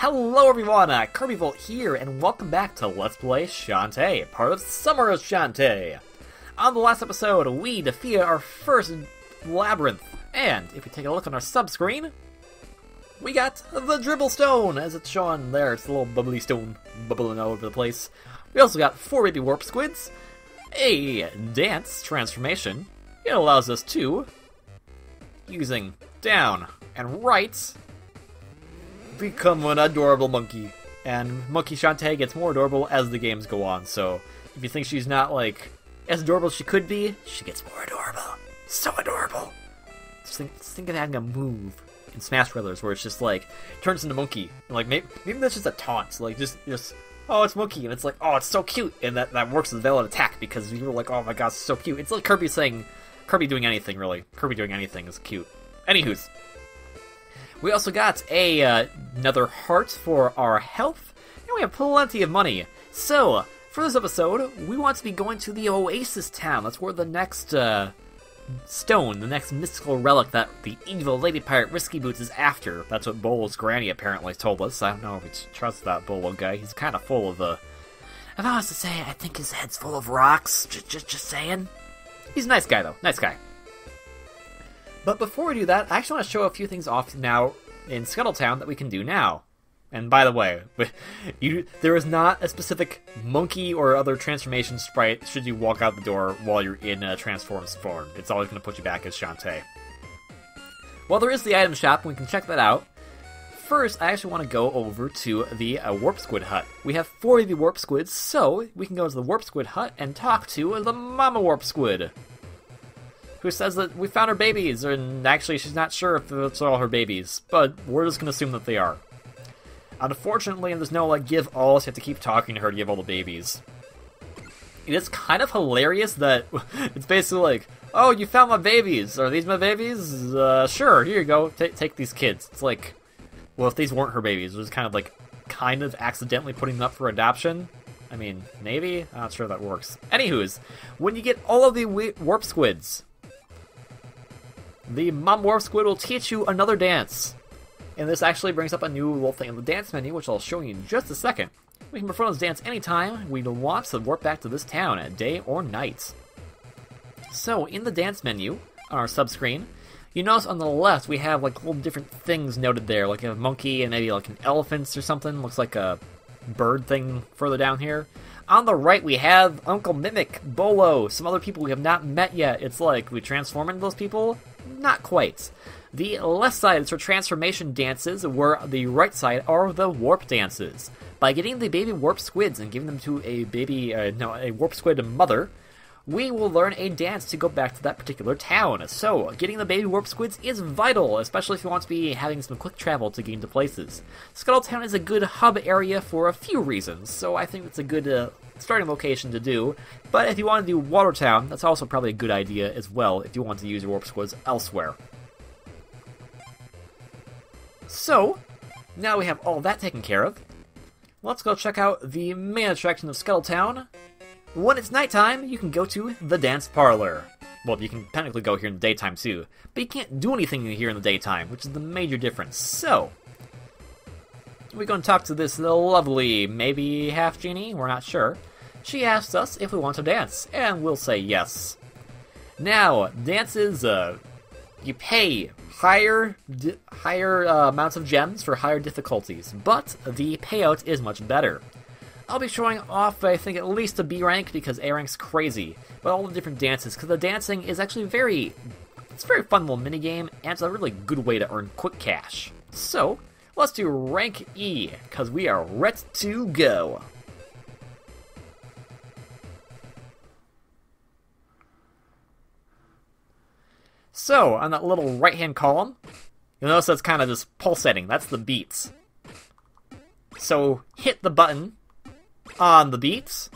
Hello everyone, KirbyVolt here, and welcome back to Let's Play Shantae, part of Summer of Shantae. On the last episode, we defeated our first labyrinth, and if we take a look on our sub-screen, we got the Dribble Stone, as it's shown there. It's a little bubbly stone bubbling all over the place. We also got 4 baby warp squids, a dance transformation. It allows us to, using down and right, become an adorable monkey. And Monkey Shantae gets more adorable as the games go on, so if you think she's not, like, as adorable as she could be, she gets more adorable. So adorable. Just think of having a move in Smash Brothers where it's just, like, turns into monkey. And, like, maybe that's just a taunt. Like, just, oh, it's monkey, and it's like, oh, it's so cute. And that works as a valid attack because you're like, oh my god, it's so cute. It's like Kirby saying, Kirby doing anything, really. Kirby doing anything is cute. Anywho's. We also got another heart for our health, and we have plenty of money. So, for this episode, we want to be going to the Oasis Town. That's where the next stone, the next mystical relic that the evil lady pirate Risky Boots is after. That's what Bolo's granny apparently told us. I don't know if we trust that Bolo guy. He's kind of full of if I was to say, I think his head's full of rocks. Just saying. He's a nice guy, though. Nice guy. But before we do that, I actually want to show a few things off now in Scuttle Town that we can do now. And by the way, there is not a specific monkey or other transformation sprite should you walk out the door while you're in a transformed form. It's always going to put you back as Shantae. Well, there is the item shop, and we can check that out. First, I actually want to go over to the Warp Squid Hut. We have 4 baby Warp Squids, so we can go to the Warp Squid Hut and talk to the Mama Warp Squid, who says that we found her babies, and actually she's not sure if it's all her babies, but we're just going to assume that they are. Unfortunately, there's no, like, give all, so you have to keep talking to her to give all the babies. It is kind of hilarious that it's basically like, oh, you found my babies. Are these my babies? Sure, here you go. Take these kids. It's like, well, if these weren't her babies, it was kind of accidentally putting them up for adoption. I mean, maybe? I'm not sure that works. Anywho's, when you get all of the warp squids, the Mom Warp Squid will teach you another dance. And this actually brings up a new little thing in the dance menu, which I'll show you in just a second. We can perform this dance anytime we want to warp back to this town at day or night. So, in the dance menu, on our sub-screen, you notice on the left we have like little different things noted there, like a monkey and maybe like an elephant or something. Looks like a bird thing further down here. On the right we have Uncle Mimic, Bolo, some other people we have not met yet. It's like, we transform into those people? Not quite. The left side is for transformation dances, where the right side are the warp dances. By getting the baby warp squids and giving them to a warp squid mother, we will learn a dance to go back to that particular town. So, getting the baby warp squids is vital, especially if you want to be having some quick travel to get into places. Scuttle Town is a good hub area for a few reasons, so I think it's a good starting location to do. But if you want to do Water Town, that's also probably a good idea as well if you want to use your warp squids elsewhere. So, now we have all that taken care of, let's go check out the main attraction of Scuttle Town. When it's nighttime, you can go to the dance parlor. Well, you can technically go here in the daytime too, but you can't do anything here in the daytime, which is the major difference. So, we're going to talk to this lovely, maybe half genie, we're not sure. She asks us if we want to dance, and we'll say yes. Now, dances, you pay higher amounts of gems for higher difficulties, but the payout is much better. I'll be showing off, I think, at least a B rank, because A rank's crazy, but all the different dances, because the dancing is actually it's a very fun little minigame, and it's a really good way to earn quick cash. So, let's do rank E, because we are Ret-2-Go. So, on that little right-hand column, you'll notice that's kind of just pulsating. That's the beats. So, hit the button on the beats,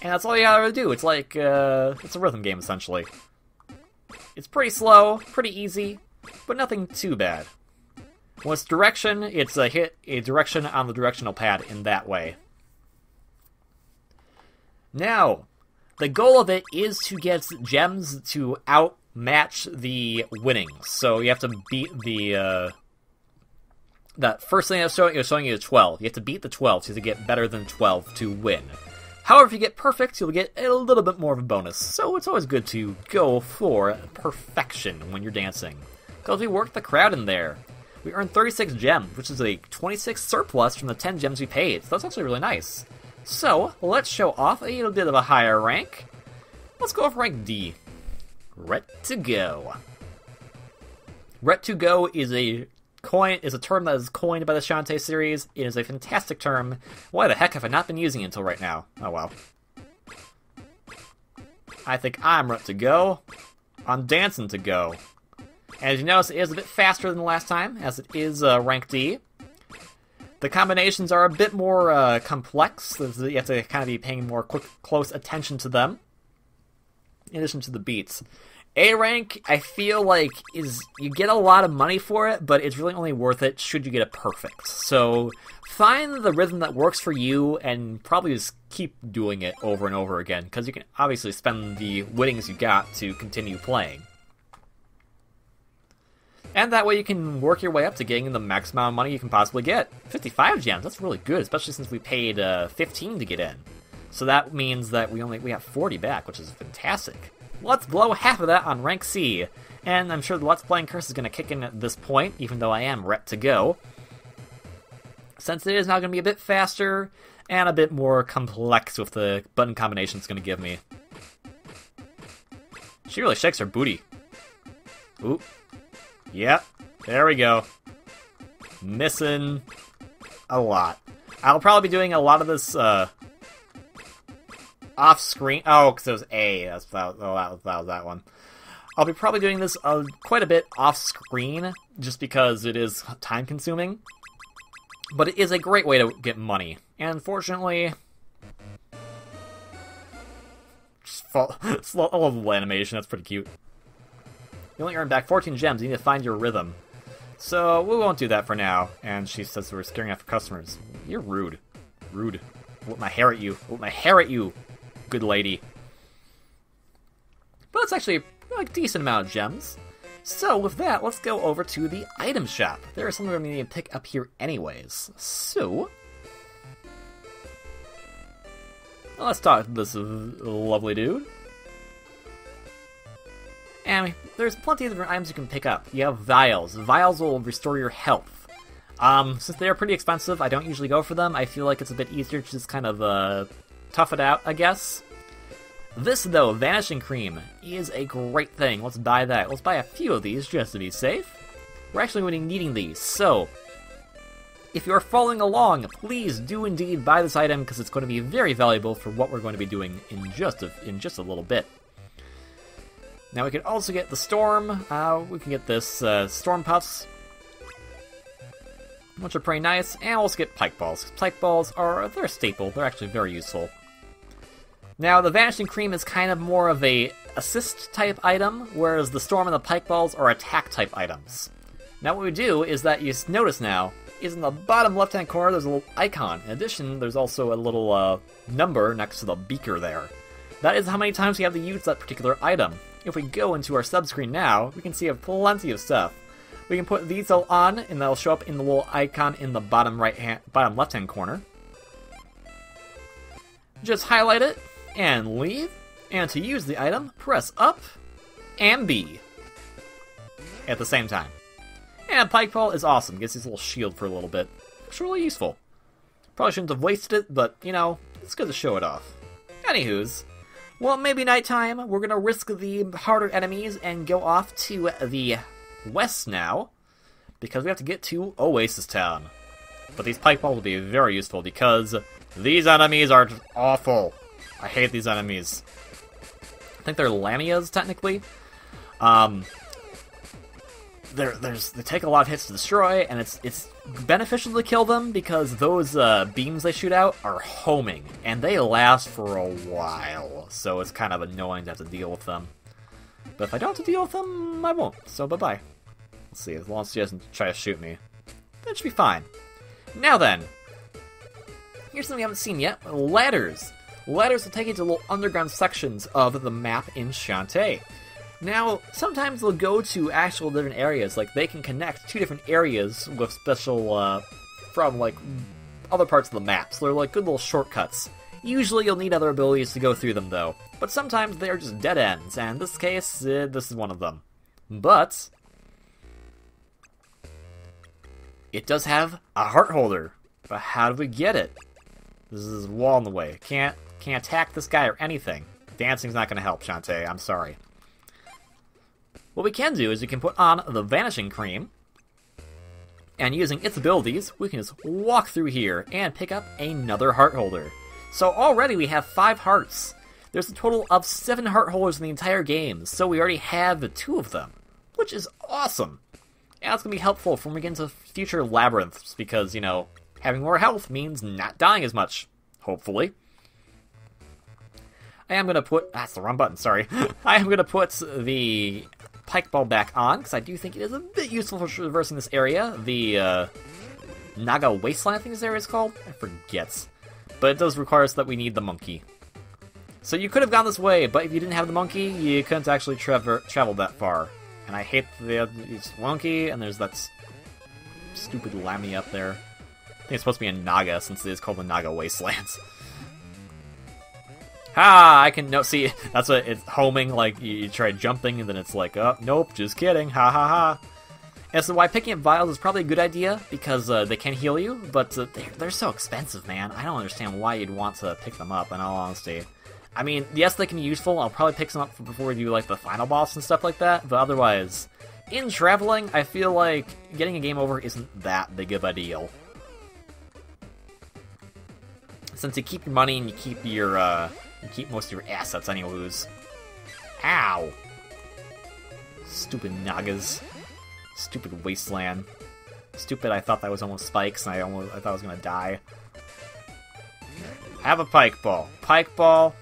and that's all you gotta do. It's like, it's a rhythm game, essentially. It's pretty slow, pretty easy, but nothing too bad. When it's direction, it's hit a direction on the directional pad in that way. Now, the goal of it is to get gems to outmatch the winnings. So you have to beat the that first thing it was showing you 12. You have to beat the 12, so you have to get better than 12 to win. However, if you get perfect, you'll get a little bit more of a bonus. So it's always good to go for perfection when you're dancing. Because we worked the crowd in there. We earned 36 gems, which is a 26 surplus from the 10 gems we paid. So that's actually really nice. So, let's show off a little bit of a higher rank. Let's go for rank D. Ret-2-Go. Ret-2-Go is a term that is coined by the Shantae series. It is a fantastic term. Why the heck have I not been using it until right now? Oh well. I think I'm Ret-2-Go. I'm Dancin to go. As you notice, it is a bit faster than the last time, as it is rank D. The combinations are a bit more complex. You have to kind of be paying more close attention to them, in addition to the beats. A rank, I feel like, you get a lot of money for it, but it's really only worth it should you get it perfect. So find the rhythm that works for you, and probably just keep doing it over and over again, because you can obviously spend the winnings you got to continue playing. And that way you can work your way up to getting the max amount of money you can possibly get. 55 gems, that's really good, especially since we paid 15 to get in. So that means that we have 40 back, which is fantastic. Let's blow half of that on rank C. And I'm sure the Let's Playing curse is going to kick in at this point, even though I am Ret-2-Go. Since it is now going to be a bit faster and a bit more complex with the button combination it's going to give me. She really shakes her booty. Ooh. Yep, there we go. Missing a lot. I'll probably be doing a lot of this off-screen. Oh, because it was A. That was that one. I'll be probably doing this quite a bit off-screen, just because it is time-consuming. But it is a great way to get money. And unfortunately, I love the animation. That's pretty cute. You only earn back 14 gems. You need to find your rhythm. So, we won't do that for now. And she says we're staring after customers. You're rude. Rude. Whip my hair at you. Whip my hair at you, good lady. But it's actually a decent amount of gems. So, with that, let's go over to the item shop. There is something we need to pick up here anyways. So, let's talk to this lovely dude. And there's plenty of different items you can pick up. You have vials. Vials will restore your health. Since they are pretty expensive, I don't usually go for them. I feel like it's a bit easier to just kind of tough it out, I guess. This, though, Vanishing Cream, is a great thing. Let's buy that. Let's buy a few of these just to be safe. We're actually going to be needing these, so if you're following along, please do indeed buy this item, because it's going to be very valuable for what we're going to be doing in just a little bit. Now we can also get the Storm. We can get this Storm Puffs, which are pretty nice, and we'll also get Pike Balls. Pike Balls they're a staple. They're actually very useful. Now the Vanishing Cream is kind of more of a assist type item, whereas the Storm and the Pike Balls are attack type items. Now what we do is that you notice now is in the bottom left hand corner there's a little icon. In addition, there's also a little number next to the beaker there. That is how many times we have to use that particular item. If we go into our subscreen now, we can see plenty of stuff. We can put these all on, and they'll show up in the little icon in the bottom left-hand corner. Just highlight it, and leave. And to use the item, press up and B at the same time. And Pike Ball is awesome. Gets his little shield for a little bit. It's really useful. Probably shouldn't have wasted it, but, you know, it's good to show it off. Anywho's, well, maybe nighttime. We're gonna risk the harder enemies and go off to the west now, because we have to get to Oasis Town. But these Pike Balls will be very useful, because these enemies are just awful. I hate these enemies. I think they're Lamias, technically. They take a lot of hits to destroy, and it's beneficial to kill them because those beams they shoot out are homing, and they last for a while, so it's kind of annoying to have to deal with them. But if I don't have to deal with them, I won't, so bye-bye. Let's see, as long as she doesn't try to shoot me, that should be fine. Now then, here's something we haven't seen yet, ladders. Ladders will take you to little underground sections of the map in Shantae. Now, sometimes they'll go to actual different areas, like they can connect two different areas with special, from, like, other parts of the map, so they're like good little shortcuts. Usually you'll need other abilities to go through them, though, but sometimes they're just dead ends, and in this case, this is one of them. But it does have a heart holder, but how do we get it? This is a wall in the way. Can't attack this guy or anything. Dancing's not going to help, Shantae, I'm sorry. What we can do is we can put on the Vanishing Cream, and using its abilities, we can just walk through here and pick up another heart holder. So already we have 5 hearts. There's a total of 7 heart holders in the entire game, so we already have 2 of them, which is awesome. And it's going to be helpful when we get into future labyrinths, because, you know, having more health means not dying as much, hopefully. I am going to put... That's the wrong button, sorry. I am going to put the Pike Ball back on, because I do think it is a bit useful for traversing this area. The Naga Wasteland, I think this area is called? I forget. But it does require us that we need the monkey. So you could have gone this way, but if you didn't have the monkey, you couldn't actually travel that far. And I hate the monkey, and there's that stupid Lammy up there. I think it's supposed to be a Naga, since it is called the Naga Wastelands. Ha! I can... No, see, that's what it's homing, like, you try jumping, and then it's like, oh, nope, just kidding, ha ha ha. And so why picking up vials is probably a good idea, because they can heal you, but they're so expensive, man. I don't understand why you'd want to pick them up, in all honesty. I mean, yes, they can be useful. I'll probably pick some up before we do, like, the final boss and stuff like that, but otherwise, in traveling, I feel like getting a game over isn't that big of a deal. Since you keep your money and you keep your, you keep most of your assets anyways. Ow! Stupid Nagas. Stupid wasteland. Stupid, I thought that was almost spikes, and I thought I was gonna die. Have a pike ball. Pike ball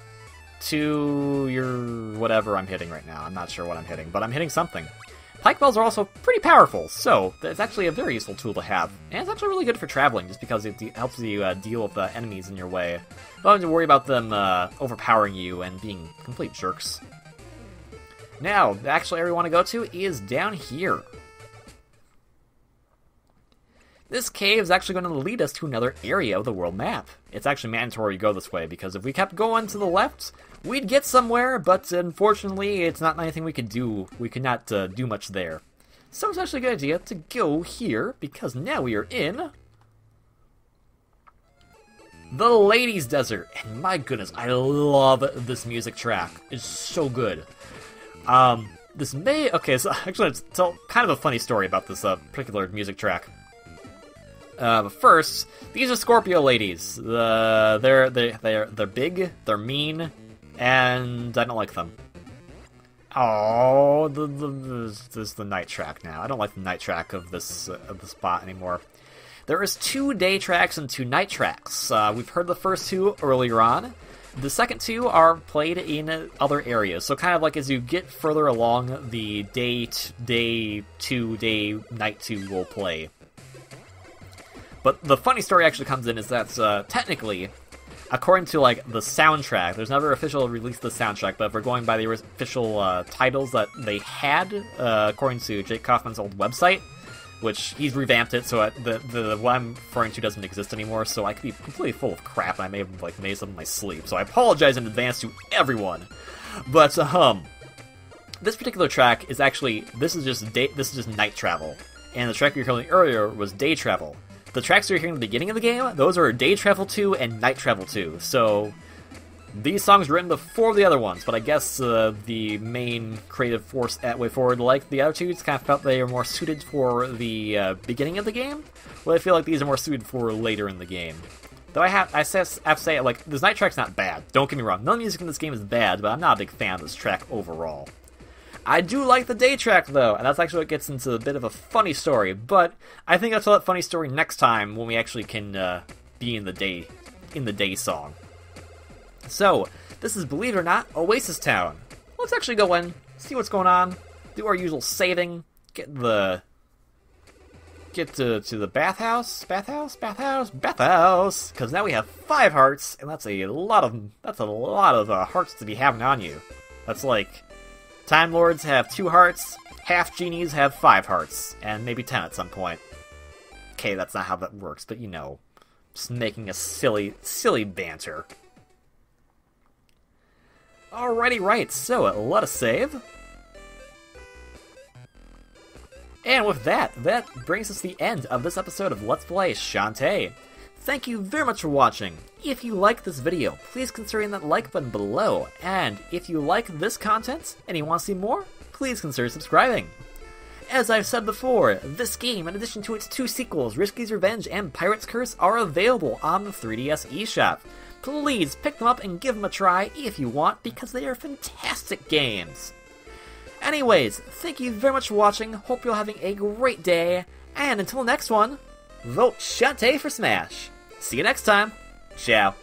to your whatever I'm hitting right now. I'm not sure what I'm hitting, but I'm hitting something. Pike balls are also pretty powerful, so it's actually a very useful tool to have. And it's actually really good for traveling, just because it helps you deal with the enemies in your way. Don't have to worry about them overpowering you and being complete jerks. Now, the actual area we want to go to is down here. This cave is actually going to lead us to another area of the world map. It's actually mandatory to go this way, because if we kept going to the left, we'd get somewhere, but unfortunately, it's not anything we could do. We could not do much there. So it's actually a good idea to go here, because now we are in the Ladies' Desert. And my goodness, I love this music track. It's so good. This may... Okay, so actually, it's kind of a funny story about this particular music track. But first, these are Scorpio ladies. They're big, they're mean, and I don't like them. Oh, this is the night track now. I don't like the night track of this spot anymore. There is 2 day tracks and 2 night tracks. We've heard the first 2 earlier on. The second 2 are played in other areas. So kind of like as you get further along, the day 2, night 2 will play. But the funny story actually comes in is that technically, according to like the soundtrack, there's never officially released the soundtrack, but if we're going by the official titles that they had, according to Jake Kaufman's old website, which he's revamped it, so the what I'm referring to doesn't exist anymore, so I could be completely full of crap, and I may have like made some in my sleep, so I apologize in advance to everyone. But this particular track is actually this is just night travel, and the track you were hearing earlier was day travel. The tracks you're hearing at the beginning of the game, those are Day Travel 2 and Night Travel 2, so these songs were written before the other ones, but I guess the main creative force at Way Forward, like the other two, just kind of felt they were more suited for the beginning of the game, well, I feel like these are more suited for later in the game. Though I have to say, like, this night track's not bad, don't get me wrong, none of the music in this game is bad, but I'm not a big fan of this track overall. I do like the day track, though, and that's actually what gets into a bit of a funny story, but I think I'll tell that funny story next time when we actually can be in the day song. So, this is, believe it or not, Oasis Town. Let's actually go in, see what's going on, do our usual saving, get to the bathhouse, because now we have 5 hearts, and that's a lot of hearts to be having on you. That's like Time Lords have 2 hearts, half genies have 5 hearts, and maybe 10 at some point. Okay, that's not how that works, but you know, just making a silly banter. Alrighty, right, so let us save. And with that brings us to the end of this episode of Let's Play Shantae. Thank you very much for watching. If you like this video, please consider hitting that like button below. And if you like this content and you want to see more, please consider subscribing. As I've said before, this game, in addition to its 2 sequels, Risky's Revenge and Pirate's Curse, are available on the 3DS eShop. Please pick them up and give them a try if you want, because they are fantastic games. Anyways, thank you very much for watching, hope you're having a great day, and until next one, vote Shantae for Smash. See you next time. Ciao.